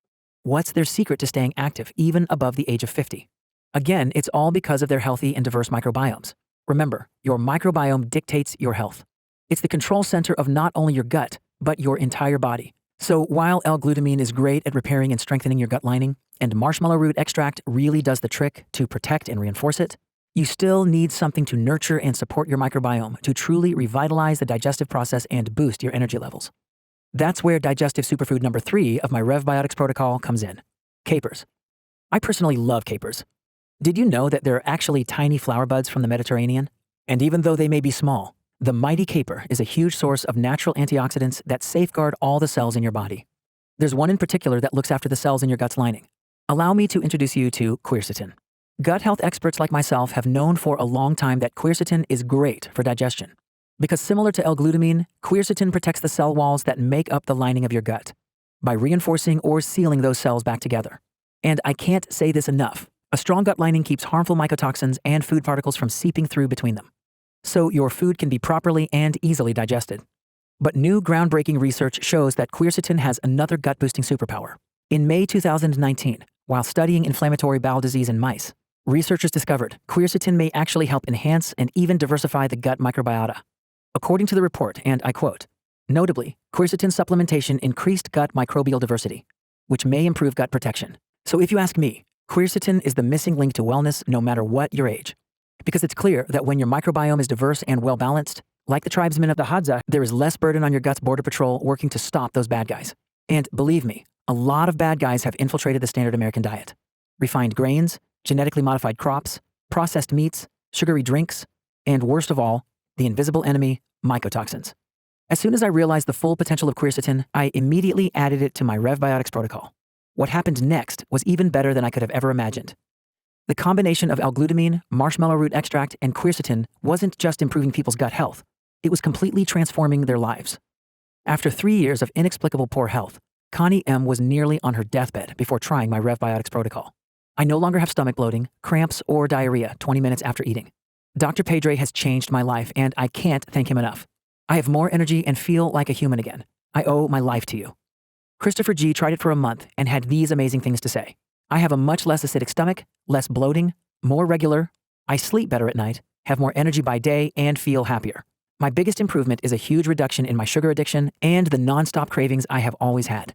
What's their secret to staying active even above the age of 50? Again, it's all because of their healthy and diverse microbiomes. Remember, your microbiome dictates your health. It's the control center of not only your gut, but your entire body. So while L-glutamine is great at repairing and strengthening your gut lining, and marshmallow root extract really does the trick to protect and reinforce it, you still need something to nurture and support your microbiome to truly revitalize the digestive process and boost your energy levels. That's where digestive superfood number 3 of my RevBiotics protocol comes in: capers. I personally love capers. Did you know that they're actually tiny flower buds from the Mediterranean? And even though they may be small, the mighty caper is a huge source of natural antioxidants that safeguard all the cells in your body. There's one in particular that looks after the cells in your gut's lining. Allow me to introduce you to quercetin. Gut health experts like myself have known for a long time that quercetin is great for digestion. Because similar to L-glutamine, quercetin protects the cell walls that make up the lining of your gut by reinforcing or sealing those cells back together. And I can't say this enough, a strong gut lining keeps harmful mycotoxins and food particles from seeping through between them, so your food can be properly and easily digested. But new groundbreaking research shows that quercetin has another gut-boosting superpower. In May 2019, while studying inflammatory bowel disease in mice, researchers discovered quercetin may actually help enhance and even diversify the gut microbiota. According to the report, and I quote, "Notably, quercetin supplementation increased gut microbial diversity, which may improve gut protection." So if you ask me, quercetin is the missing link to wellness no matter what your age. Because it's clear that when your microbiome is diverse and well-balanced, like the tribesmen of the Hadza, there is less burden on your gut's border patrol working to stop those bad guys. And believe me, a lot of bad guys have infiltrated the standard American diet. Refined grains, genetically modified crops, processed meats, sugary drinks, and worst of all, the invisible enemy, mycotoxins. As soon as I realized the full potential of quercetin, I immediately added it to my RevBiotics protocol. What happened next was even better than I could have ever imagined. The combination of L-glutamine, marshmallow root extract, and quercetin wasn't just improving people's gut health, it was completely transforming their lives. After 3 years of inexplicable poor health, Connie M. was nearly on her deathbed before trying my RevBiotics protocol. I no longer have stomach bloating, cramps, or diarrhea 20 minutes after eating. Dr. Pedre has changed my life, and I can't thank him enough. I have more energy and feel like a human again. I owe my life to you. Christopher G. tried it for a month and had these amazing things to say. I have a much less acidic stomach, less bloating, more regular, I sleep better at night, have more energy by day, and feel happier. My biggest improvement is a huge reduction in my sugar addiction and the nonstop cravings I have always had.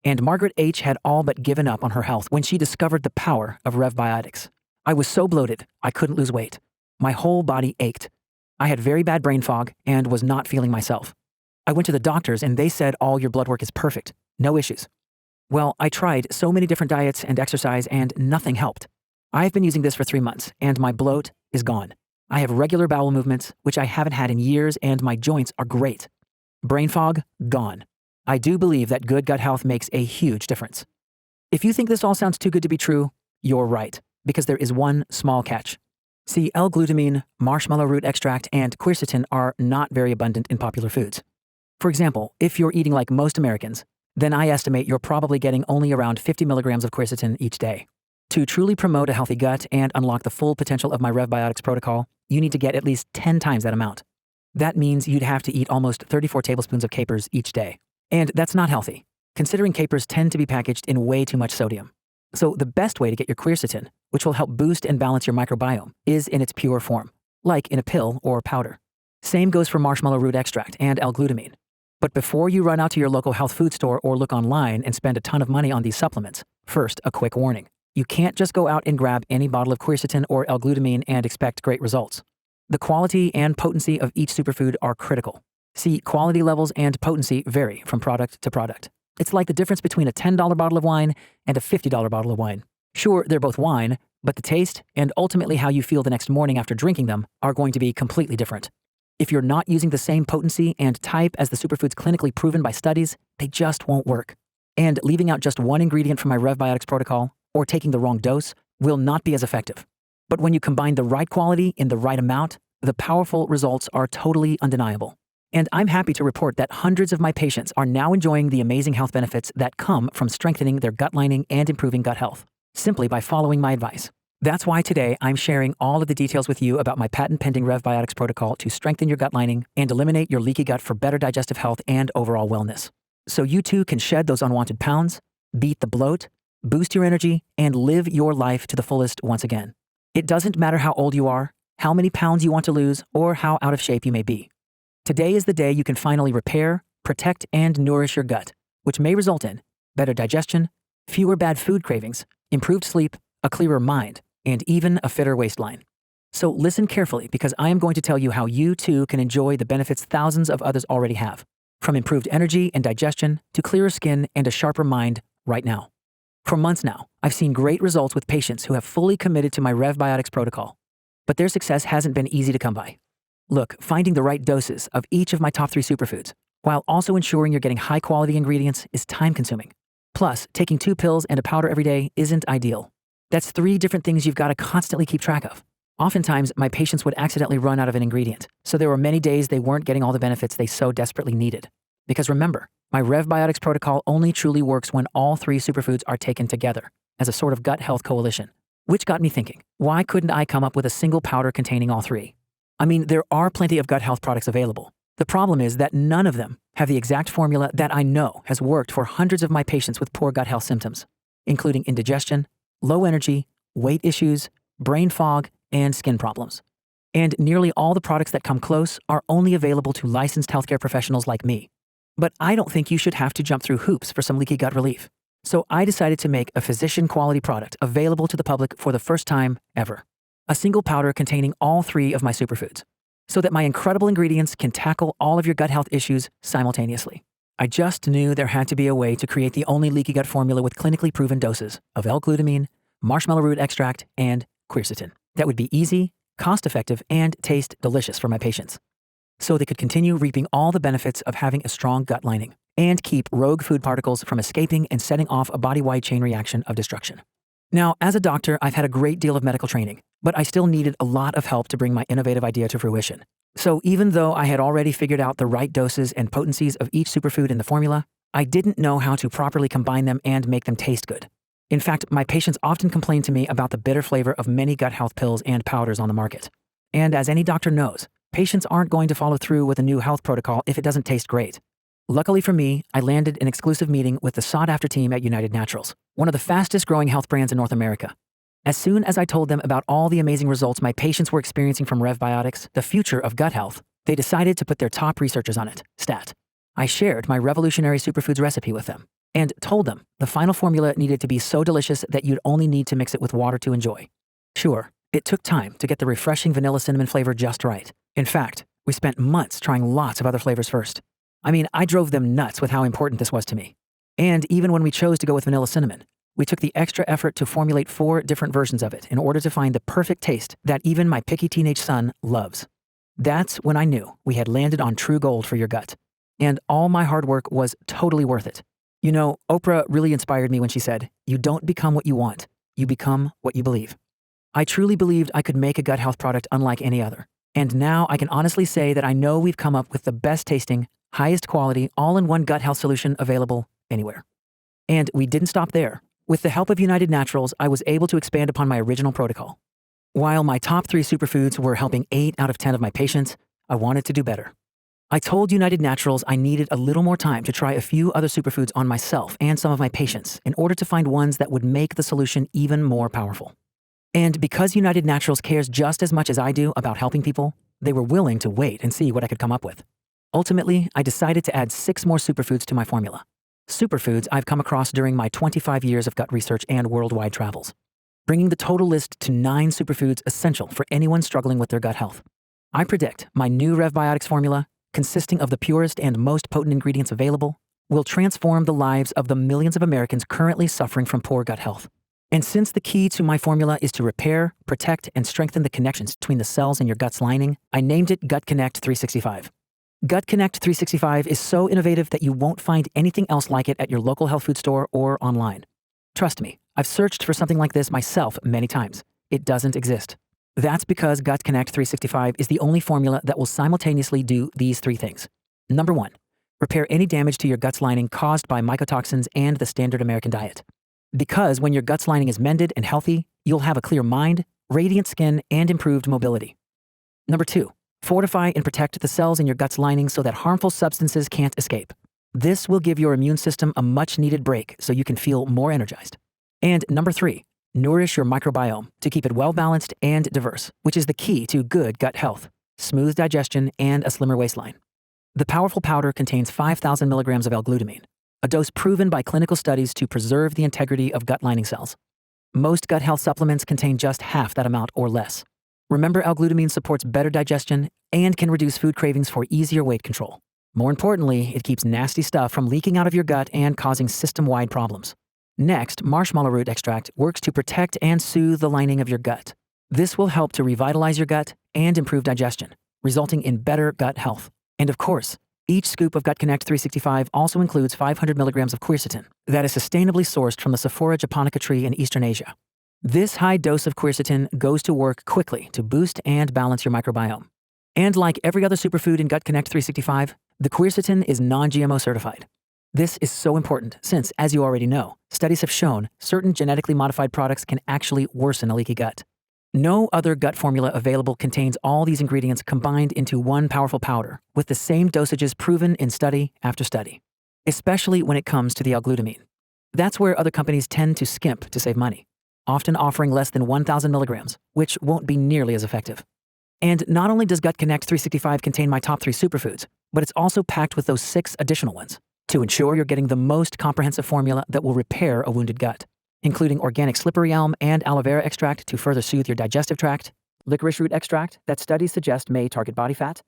And Margaret H. had all but given up on her health when she discovered the power of RevBiotics. I was so bloated, I couldn't lose weight. My whole body ached. I had very bad brain fog and was not feeling myself. I went to the doctors and they said all your blood work is perfect, no issues. Well, I tried so many different diets and exercise and nothing helped. I've been using this for 3 months and my bloat is gone. I have regular bowel movements, which I haven't had in years, and my joints are great. Brain fog, gone. I do believe that good gut health makes a huge difference. If you think this all sounds too good to be true, you're right, because there is one small catch. See, L-glutamine, marshmallow root extract, and quercetin are not very abundant in popular foods. For example, if you're eating like most Americans, then I estimate you're probably getting only around 50 milligrams of quercetin each day. To truly promote a healthy gut and unlock the full potential of my RevBiotics protocol, you need to get at least 10 times that amount. That means you'd have to eat almost 34 tablespoons of capers each day. And that's not healthy, considering capers tend to be packaged in way too much sodium. So the best way to get your quercetin, which will help boost and balance your microbiome, is in its pure form, like in a pill or powder. Same goes for marshmallow root extract and L-glutamine. But before you run out to your local health food store or look online and spend a ton of money on these supplements, first, a quick warning. You can't just go out and grab any bottle of quercetin or L-glutamine and expect great results. The quality and potency of each superfood are critical. See, quality levels and potency vary from product to product. It's like the difference between a $10 bottle of wine and a $50 bottle of wine. Sure, they're both wine, but the taste and ultimately how you feel the next morning after drinking them are going to be completely different. If you're not using the same potency and type as the superfoods clinically proven by studies, they just won't work. And leaving out just one ingredient from my RevBiotics protocol, or taking the wrong dose, will not be as effective. But when you combine the right quality in the right amount, the powerful results are totally undeniable. And I'm happy to report that hundreds of my patients are now enjoying the amazing health benefits that come from strengthening their gut lining and improving gut health, simply by following my advice. That's why today I'm sharing all of the details with you about my patent-pending RevBiotics protocol to strengthen your gut lining and eliminate your leaky gut for better digestive health and overall wellness. So you too can shed those unwanted pounds, beat the bloat, boost your energy, and live your life to the fullest once again. It doesn't matter how old you are, how many pounds you want to lose, or how out of shape you may be. Today is the day you can finally repair, protect, and nourish your gut, which may result in better digestion, fewer bad food cravings, improved sleep, a clearer mind, and even a fitter waistline. So listen carefully, because I am going to tell you how you too can enjoy the benefits thousands of others already have. from improved energy and digestion to clearer skin and a sharper mind right now. For months now, I've seen great results with patients who have fully committed to my RevBiotics protocol, but their success hasn't been easy to come by. Look, finding the right doses of each of my top 3 superfoods, while also ensuring you're getting high-quality ingredients, is time-consuming. Plus, taking 2 pills and a powder every day isn't ideal. That's 3 different things you've got to constantly keep track of. Oftentimes, my patients would accidentally run out of an ingredient, so there were many days they weren't getting all the benefits they so desperately needed. Because remember, my RevBiotics protocol only truly works when all 3 superfoods are taken together as a sort of gut health coalition. Which got me thinking, why couldn't I come up with a single powder containing all 3? I mean, there are plenty of gut health products available. The problem is that none of them have the exact formula that I know has worked for hundreds of my patients with poor gut health symptoms, including indigestion, low energy, weight issues, brain fog, and skin problems. And nearly all the products that come close are only available to licensed healthcare professionals like me. But I don't think you should have to jump through hoops for some leaky gut relief. So I decided to make a physician-quality product available to the public for the first time ever. A single powder containing all 3 of my superfoods, so that my incredible ingredients can tackle all of your gut health issues simultaneously. I just knew there had to be a way to create the only leaky gut formula with clinically proven doses of L-glutamine, marshmallow root extract, and quercetin that would be easy, cost-effective, and taste delicious for my patients, so they could continue reaping all the benefits of having a strong gut lining and keep rogue food particles from escaping and setting off a body-wide chain reaction of destruction. Now, as a doctor, I've had a great deal of medical training, but I still needed a lot of help to bring my innovative idea to fruition. So even though I had already figured out the right doses and potencies of each superfood in the formula, I didn't know how to properly combine them and make them taste good. In fact, my patients often complain to me about the bitter flavor of many gut health pills and powders on the market. And as any doctor knows, patients aren't going to follow through with a new health protocol if it doesn't taste great. Luckily for me, I landed an exclusive meeting with the sought-after team at United Naturals, one of the fastest-growing health brands in North America. As soon as I told them about all the amazing results my patients were experiencing from RevBiotics, the future of gut health, they decided to put their top researchers on it, STAT. I shared my revolutionary superfoods recipe with them and told them the final formula needed to be so delicious that you'd only need to mix it with water to enjoy. Sure, it took time to get the refreshing vanilla cinnamon flavor just right. In fact, we spent months trying lots of other flavors first. I mean, I drove them nuts with how important this was to me. And even when we chose to go with vanilla cinnamon, we took the extra effort to formulate 4 different versions of it in order to find the perfect taste that even my picky teenage son loves. That's when I knew we had landed on true gold for your gut. And all my hard work was totally worth it. You know, Oprah really inspired me when she said, "You don't become what you want, you become what you believe." I truly believed I could make a gut health product unlike any other. And now I can honestly say that I know we've come up with the best tasting, highest quality, all-in-one gut health solution available anywhere. And we didn't stop there. With the help of United Naturals, I was able to expand upon my original protocol. While my top 3 superfoods were helping 8 out of 10 of my patients, I wanted to do better. I told United Naturals I needed a little more time to try a few other superfoods on myself and some of my patients in order to find ones that would make the solution even more powerful. And because United Naturals cares just as much as I do about helping people, they were willing to wait and see what I could come up with. Ultimately, I decided to add 6 more superfoods to my formula. Superfoods I've come across during my 25 years of gut research and worldwide travels, bringing the total list to 9 superfoods essential for anyone struggling with their gut health. I predict my new RevBiotics formula, consisting of the purest and most potent ingredients available, will transform the lives of the millions of Americans currently suffering from poor gut health. And since the key to my formula is to repair, protect, and strengthen the connections between the cells in your gut's lining, I named it Gut Connect 365. Gut Connect 365 is so innovative that you won't find anything else like it at your local health food store or online. Trust me, I've searched for something like this myself many times. It doesn't exist. That's because Gut Connect 365 is the only formula that will simultaneously do these 3 things. Number 1, repair any damage to your gut's lining caused by mycotoxins and the standard American diet. Because when your gut's lining is mended and healthy, you'll have a clear mind, radiant skin, and improved mobility. Number 2, fortify and protect the cells in your gut's lining so that harmful substances can't escape. This will give your immune system a much-needed break so you can feel more energized. And number 3, nourish your microbiome to keep it well-balanced and diverse, which is the key to good gut health, smooth digestion, and a slimmer waistline. The powerful powder contains 5,000 milligrams of L-glutamine, a dose proven by clinical studies to preserve the integrity of gut lining cells. Most gut health supplements contain just half that amount or less. Remember, L-glutamine supports better digestion and can reduce food cravings for easier weight control. More importantly, it keeps nasty stuff from leaking out of your gut and causing system-wide problems. Next, marshmallow root extract works to protect and soothe the lining of your gut. This will help to revitalize your gut and improve digestion, resulting in better gut health. And of course, each scoop of Gut Connect 365 also includes 500 milligrams of quercetin that is sustainably sourced from the Sophora japonica tree in Eastern Asia. This high dose of quercetin goes to work quickly to boost and balance your microbiome. And like every other superfood in Gut Connect 365, the quercetin is non-GMO certified. This is so important since, as you already know, studies have shown certain genetically modified products can actually worsen a leaky gut. No other gut formula available contains all these ingredients combined into one powerful powder with the same dosages proven in study after study, especially when it comes to the L-glutamine. That's where other companies tend to skimp to save money, often offering less than 1,000 milligrams, which won't be nearly as effective. And not only does Gut Connect 365 contain my top 3 superfoods, but it's also packed with those 6 additional ones to ensure you're getting the most comprehensive formula that will repair a wounded gut, including organic slippery elm and aloe vera extract to further soothe your digestive tract, licorice root extract that studies suggest may target body fat,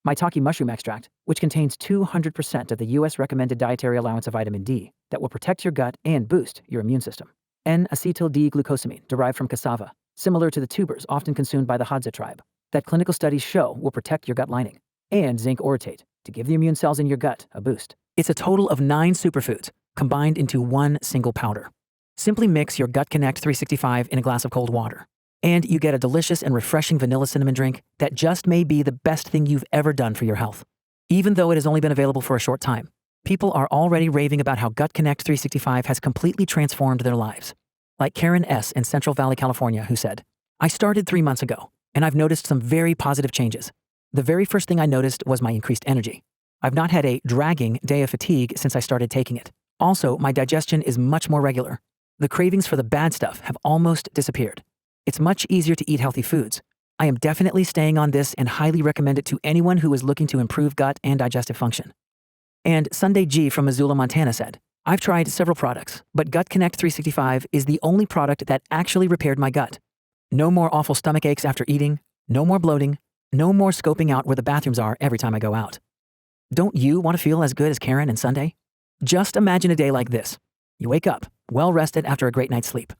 maitake mushroom extract, which contains 200% of the US recommended dietary allowance of vitamin D that will protect your gut and boost your immune system, N-acetyl D-glucosamine derived from cassava, similar to the tubers often consumed by the Hadza tribe, that clinical studies show will protect your gut lining, and zinc orotate to give the immune cells in your gut a boost. It's a total of 9 superfoods combined into one single powder. Simply mix your Gut Connect 365 in a glass of cold water, and you get a delicious and refreshing vanilla cinnamon drink that just may be the best thing you've ever done for your health. Even though it has only been available for a short time, people are already raving about how Gut Connect 365 has completely transformed their lives. Like Karen S. in Central Valley, California, who said, "I started 3 months ago, and I've noticed some very positive changes. The very first thing I noticed was my increased energy. I've not had a dragging day of fatigue since I started taking it. Also, my digestion is much more regular. The cravings for the bad stuff have almost disappeared. It's much easier to eat healthy foods. I am definitely staying on this and highly recommend it to anyone who is looking to improve gut and digestive function." And Sunday G from Missoula, Montana said, "I've tried several products, but Gut Connect 365 is the only product that actually repaired my gut. No more awful stomach aches after eating, no more bloating, no more scoping out where the bathrooms are every time I go out." Don't you want to feel as good as Karen and Sunday? Just imagine a day like this. You wake up, well rested after a great night's sleep.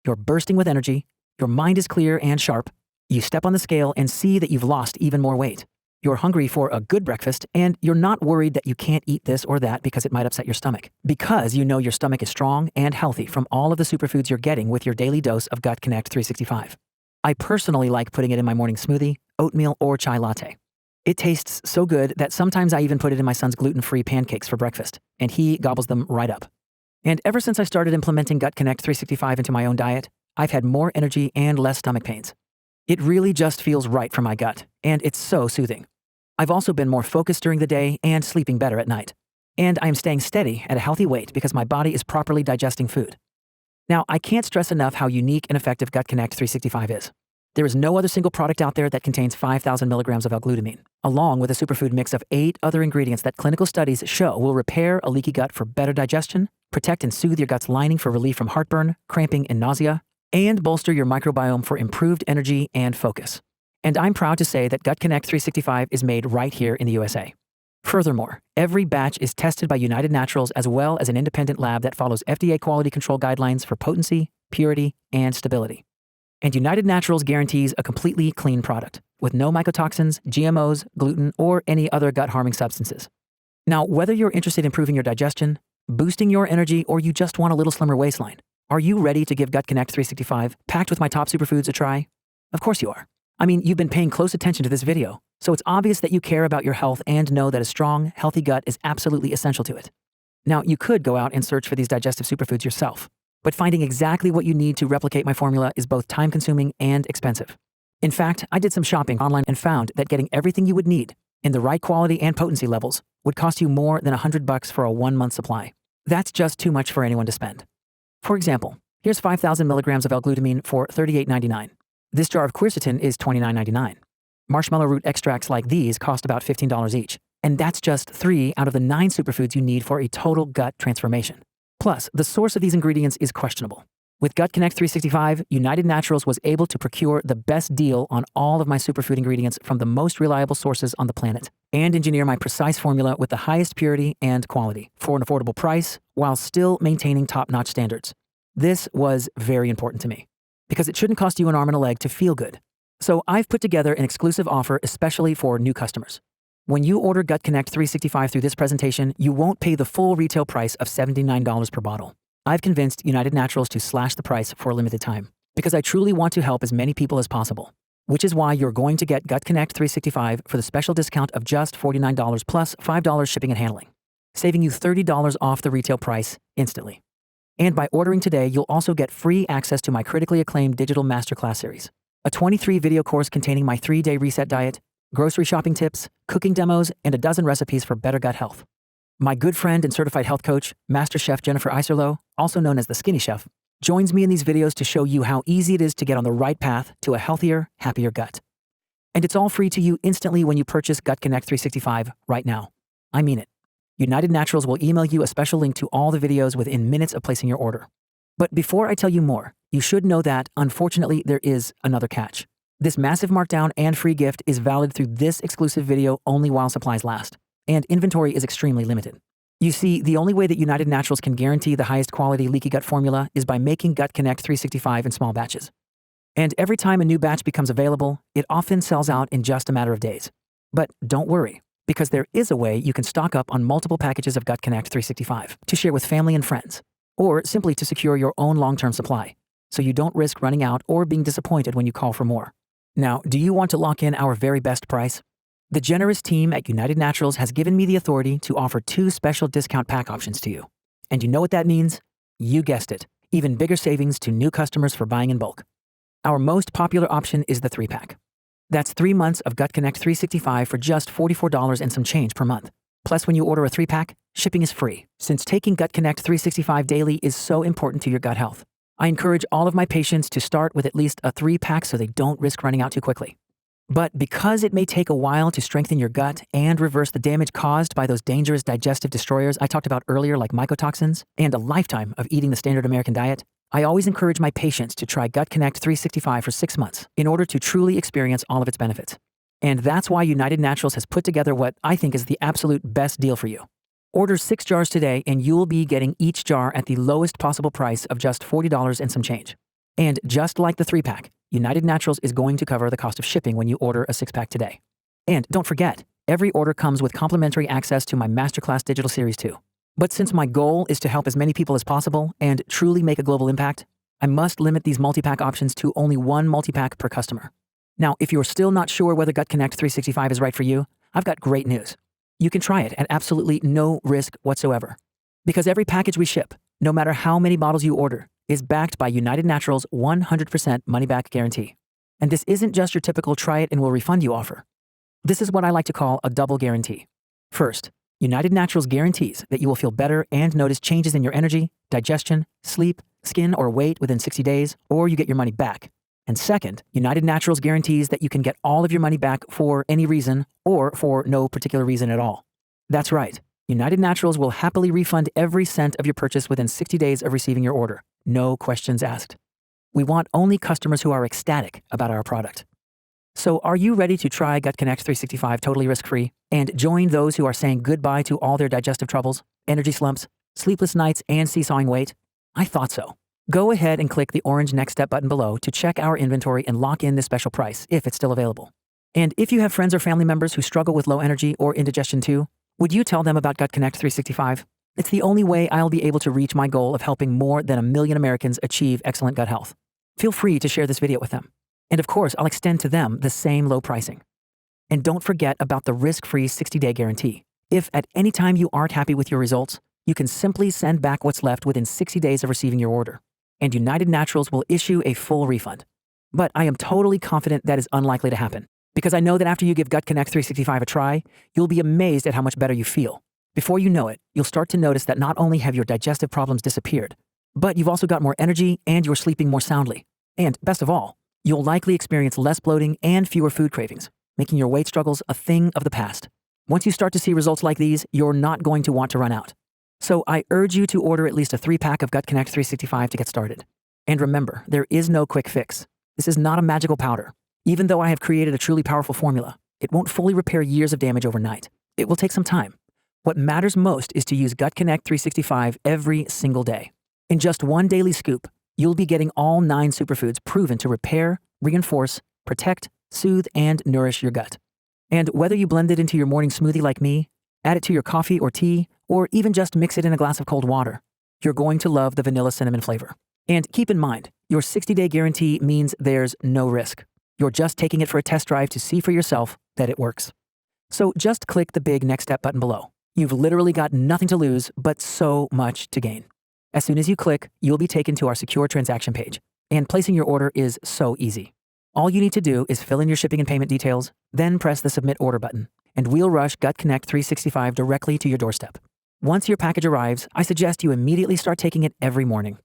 You're bursting with energy, your mind is clear and sharp. You step on the scale and see that you've lost even more weight. You're hungry for a good breakfast, and you're not worried that you can't eat this or that because it might upset your stomach, because you know your stomach is strong and healthy from all of the superfoods you're getting with your daily dose of Gut Connect 365. I personally like putting it in my morning smoothie, oatmeal, or chai latte. It tastes so good that sometimes I even put it in my son's gluten-free pancakes for breakfast, and he gobbles them right up. And ever since I started implementing Gut Connect 365 into my own diet, I've had more energy and less stomach pains. It really just feels right for my gut, and it's so soothing. I've also been more focused during the day and sleeping better at night. And I'm staying steady at a healthy weight because my body is properly digesting food. Now, I can't stress enough how unique and effective Gut Connect 365 is. There is no other single product out there that contains 5,000 milligrams of L-glutamine, along with a superfood mix of 8 other ingredients that clinical studies show will repair a leaky gut for better digestion, protect and soothe your gut's lining for relief from heartburn, cramping, and nausea, and bolster your microbiome for improved energy and focus. And I'm proud to say that Gut Connect 365 is made right here in the USA. Furthermore, every batch is tested by United Naturals as well as an independent lab that follows FDA quality control guidelines for potency, purity, and stability. And United Naturals guarantees a completely clean product with no mycotoxins, GMOs, gluten, or any other gut-harming substances. Now, whether you're interested in improving your digestion, boosting your energy, or you just want a little slimmer waistline, are you ready to give Gut Connect 365, packed with my top superfoods, a try? Of course you are. I mean, you've been paying close attention to this video, so it's obvious that you care about your health and know that a strong, healthy gut is absolutely essential to it. Now, you could go out and search for these digestive superfoods yourself, but finding exactly what you need to replicate my formula is both time-consuming and expensive. In fact, I did some shopping online and found that getting everything you would need in the right quality and potency levels would cost you more than $100 for a 1-month supply. That's just too much for anyone to spend. For example, here's 5,000 milligrams of L-glutamine for $38.99. This jar of quercetin is $29.99. Marshmallow root extracts like these cost about $15 each, and that's just 3 out of the 9 superfoods you need for a total gut transformation. Plus, the source of these ingredients is questionable. With Gut Connect 365, United Naturals was able to procure the best deal on all of my superfood ingredients from the most reliable sources on the planet and engineer my precise formula with the highest purity and quality for an affordable price while still maintaining top-notch standards. This was very important to me because it shouldn't cost you an arm and a leg to feel good. So I've put together an exclusive offer especially for new customers. When you order Gut Connect 365 through this presentation, you won't pay the full retail price of $79 per bottle. I've convinced United Naturals to slash the price for a limited time because I truly want to help as many people as possible, which is why you're going to get Gut Connect 365 for the special discount of just $49 plus $5 shipping and handling, saving you $30 off the retail price instantly. And by ordering today, you'll also get free access to my critically acclaimed digital masterclass series, a 23-video course containing my 3-day reset diet, grocery shopping tips, cooking demos, and a dozen recipes for better gut health. My good friend and certified health coach, Master Chef Jennifer Iserloh, also known as the Skinny Chef, joins me in these videos to show you how easy it is to get on the right path to a healthier, happier gut. And it's all free to you instantly when you purchase Gut Connect 365 right now. I mean it. United Naturals will email you a special link to all the videos within minutes of placing your order. But before I tell you more, you should know that, unfortunately, there is another catch. This massive markdown and free gift is valid through this exclusive video only while supplies last, and inventory is extremely limited. You see, the only way that United Naturals can guarantee the highest quality leaky gut formula is by making Gut Connect 365 in small batches. And every time a new batch becomes available, it often sells out in just a matter of days. But don't worry, because there is a way you can stock up on multiple packages of Gut Connect 365 to share with family and friends, or simply to secure your own long-term supply, so you don't risk running out or being disappointed when you call for more. Now, do you want to lock in our very best price? The generous team at United Naturals has given me the authority to offer 2 special discount pack options to you. And you know what that means? You guessed it, even bigger savings to new customers for buying in bulk. Our most popular option is the 3-pack. That's 3 months of Gut Connect 365 for just $44 and some change per month. Plus, when you order a 3-pack, shipping is free, since taking Gut Connect 365 daily is so important to your gut health. I encourage all of my patients to start with at least a 3-pack so they don't risk running out too quickly. But because it may take a while to strengthen your gut and reverse the damage caused by those dangerous digestive destroyers I talked about earlier like mycotoxins, and a lifetime of eating the standard American diet, I always encourage my patients to try Gut Connect 365 for 6 months in order to truly experience all of its benefits. And that's why United Naturals has put together what I think is the absolute best deal for you. Order 6 jars today and you'll be getting each jar at the lowest possible price of just $40 and some change. And just like the 3-pack, United Naturals is going to cover the cost of shipping when you order a 6-pack today. And don't forget, every order comes with complimentary access to my Masterclass digital series too. But since my goal is to help as many people as possible and truly make a global impact, I must limit these multi-pack options to only 1 multi-pack per customer. Now, if you're still not sure whether Gut Connect 365 is right for you, I've got great news. You can try it at absolutely no risk whatsoever. Because every package we ship, no matter how many bottles you order, is backed by United Naturals' 100% money-back guarantee. And this isn't just your typical try it and we'll refund you offer. This is what I like to call a double guarantee. First, United Naturals guarantees that you will feel better and notice changes in your energy, digestion, sleep, skin, or weight within 60 days, or you get your money back. And second, United Naturals guarantees that you can get all of your money back for any reason or for no particular reason at all. That's right. United Naturals will happily refund every cent of your purchase within 60 days of receiving your order. No questions asked. We want only customers who are ecstatic about our product. So are you ready to try Gut Connect 365 totally risk-free and join those who are saying goodbye to all their digestive troubles, energy slumps, sleepless nights, and seesawing weight? I thought so. Go ahead and click the orange Next Step button below to check our inventory and lock in this special price if it's still available. And if you have friends or family members who struggle with low energy or indigestion too, would you tell them about Gut Connect 365? It's the only way I'll be able to reach my goal of helping more than 1 million Americans achieve excellent gut health. Feel free to share this video with them. And of course, I'll extend to them the same low pricing. And don't forget about the risk-free 60-day guarantee. If at any time you aren't happy with your results, you can simply send back what's left within 60 days of receiving your order. And United Naturals will issue a full refund. But I am totally confident that is unlikely to happen, because I know that after you give Gut Connect 365 a try, you'll be amazed at how much better you feel. Before you know it, you'll start to notice that not only have your digestive problems disappeared, but you've also got more energy and you're sleeping more soundly. And best of all, you'll likely experience less bloating and fewer food cravings, making your weight struggles a thing of the past. Once you start to see results like these, you're not going to want to run out. So I urge you to order at least a 3-pack of Gut Connect 365 to get started. And remember, there is no quick fix. This is not a magical powder. Even though I have created a truly powerful formula, it won't fully repair years of damage overnight. It will take some time. What matters most is to use Gut Connect 365 every single day. In just one daily scoop, you'll be getting all 9 superfoods proven to repair, reinforce, protect, soothe, and nourish your gut. And whether you blend it into your morning smoothie like me, add it to your coffee or tea, or even just mix it in a glass of cold water, you're going to love the vanilla cinnamon flavor. And keep in mind, your 60-day guarantee means there's no risk. You're just taking it for a test drive to see for yourself that it works. So just click the big next step button below. You've literally got nothing to lose, but so much to gain. As soon as you click, you'll be taken to our secure transaction page. And placing your order is so easy. All you need to do is fill in your shipping and payment details, then press the Submit Order button, and we'll rush Gut Connect 365 directly to your doorstep. Once your package arrives, I suggest you immediately start taking it every morning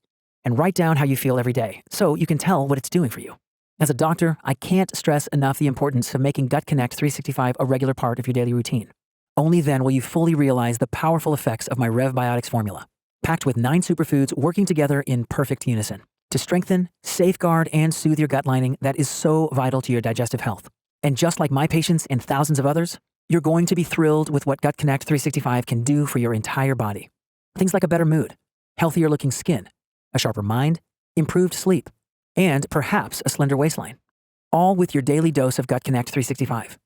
and write down how you feel every day so you can tell what it's doing for you. As a doctor, I can't stress enough the importance of making Gut Connect 365 a regular part of your daily routine. Only then will you fully realize the powerful effects of my RevBiotics formula, packed with 9 superfoods working together in perfect unison to strengthen, safeguard, and soothe your gut lining that is so vital to your digestive health. And just like my patients and thousands of others, you're going to be thrilled with what Gut Connect 365 can do for your entire body. Things like a better mood, healthier looking skin, a sharper mind, improved sleep, and perhaps a slender waistline, all with your daily dose of Gut Connect 365.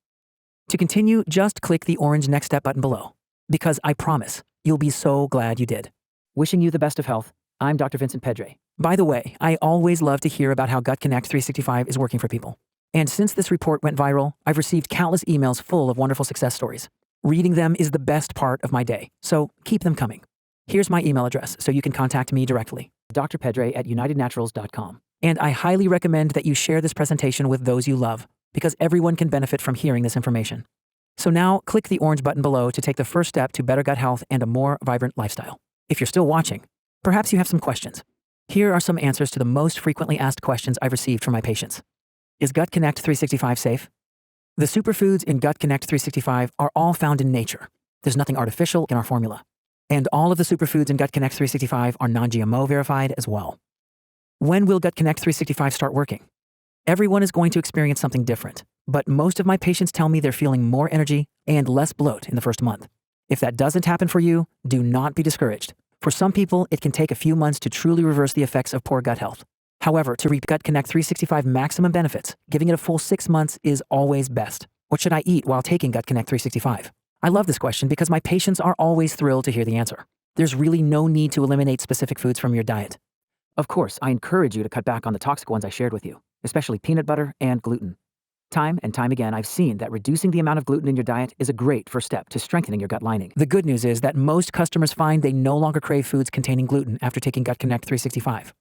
To continue, just click the orange Next Step button below, because I promise you'll be so glad you did. Wishing you the best of health, I'm Dr. Vincent Pedre. By the way, I always love to hear about how Gut Connect 365 is working for people. And since this report went viral, I've received countless emails full of wonderful success stories. Reading them is the best part of my day, so keep them coming. Here's my email address so you can contact me directly, drpedre@unitednaturals.com. And I highly recommend that you share this presentation with those you love, because everyone can benefit from hearing this information. So now click the orange button below to take the first step to better gut health and a more vibrant lifestyle. If you're still watching, perhaps you have some questions. Here are some answers to the most frequently asked questions I've received from my patients. Is Gut Connect 365 safe? The superfoods in Gut Connect 365 are all found in nature. There's nothing artificial in our formula. And all of the superfoods in Gut Connect 365 are non-GMO verified as well. When will Gut Connect 365 start working? Everyone is going to experience something different, but most of my patients tell me they're feeling more energy and less bloat in the first month. If that doesn't happen for you, do not be discouraged. For some people, it can take a few months to truly reverse the effects of poor gut health. However, to reap Gut Connect 365 maximum benefits, giving it a full 6 months is always best. What should I eat while taking Gut Connect 365? I love this question because my patients are always thrilled to hear the answer. There's really no need to eliminate specific foods from your diet. Of course, I encourage you to cut back on the toxic ones I shared with you, especially peanut butter and gluten. Time and time again, I've seen that reducing the amount of gluten in your diet is a great first step to strengthening your gut lining. The good news is that most customers find they no longer crave foods containing gluten after taking Gut Connect 365.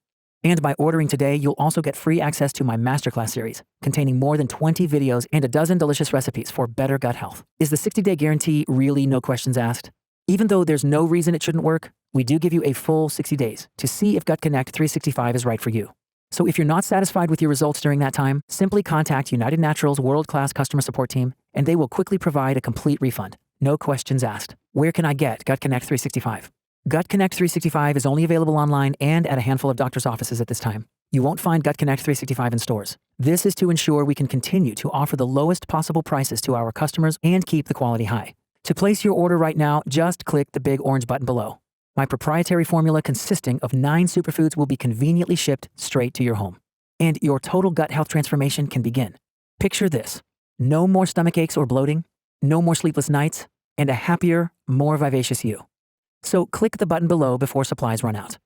And by ordering today, you'll also get free access to my masterclass series, containing more than 20 videos and a dozen delicious recipes for better gut health. Is the 60-day guarantee really no questions asked? Even though there's no reason it shouldn't work, we do give you a full 60 days to see if Gut Connect 365 is right for you. So if you're not satisfied with your results during that time, simply contact United Naturals' world-class customer support team, and they will quickly provide a complete refund. No questions asked. Where can I get Gut Connect 365? Gut Connect 365 is only available online and at a handful of doctors' offices at this time. You won't find Gut Connect 365 in stores. This is to ensure we can continue to offer the lowest possible prices to our customers and keep the quality high. To place your order right now, just click the big orange button below. My proprietary formula consisting of 9 superfoods will be conveniently shipped straight to your home. And your total gut health transformation can begin. Picture this: no more stomach aches or bloating, no more sleepless nights, and a happier, more vivacious you. So click the button below before supplies run out.